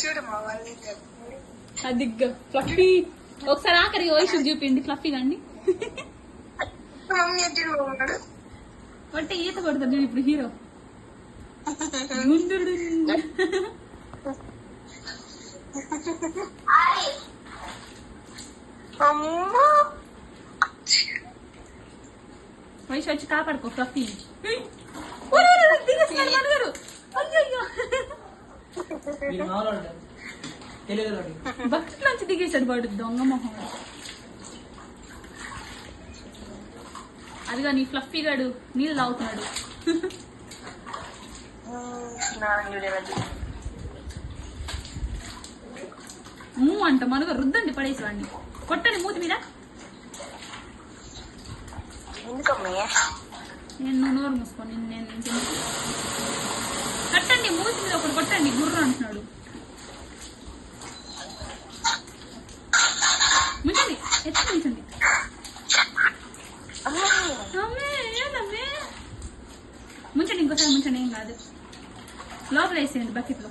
చూడమ్మా వాళ్ళు అది ఫ్లఫీ. ఒకసారి ఆఖరి వయసు చూపిండి ఫ్లఫీ కండి. మమ్మీ ఎట్టి ఉన్నాడు అంటే ఈత కొడతాడు ఇప్పుడు హీరో. ముందుడు వయసు వచ్చి కాపాడుకో ఫ్లఫీ. బకెట్ నుంచి దిగేసాడు వాడు దొంగ మొహం. అదిగా నీ ఫ్లఫీ గాడు నీళ్ళు తాగుతున్నాడు. అంట మనగా రుద్దండి పడేసి వాడిని. కొట్టండి మూతి మీద. నేను నోరు మూసుకోండి. నేను కట్టండి మూతి మీద ఒకటి కొట్టండి. గుర్ర అంటున్నాడు. ముంచండి ఎత్తి ముంచండి. ముంచండి ఇంకోసారి ముంచండి. ఏం కాదు. లోపల వేసేయండి బకెట్లో.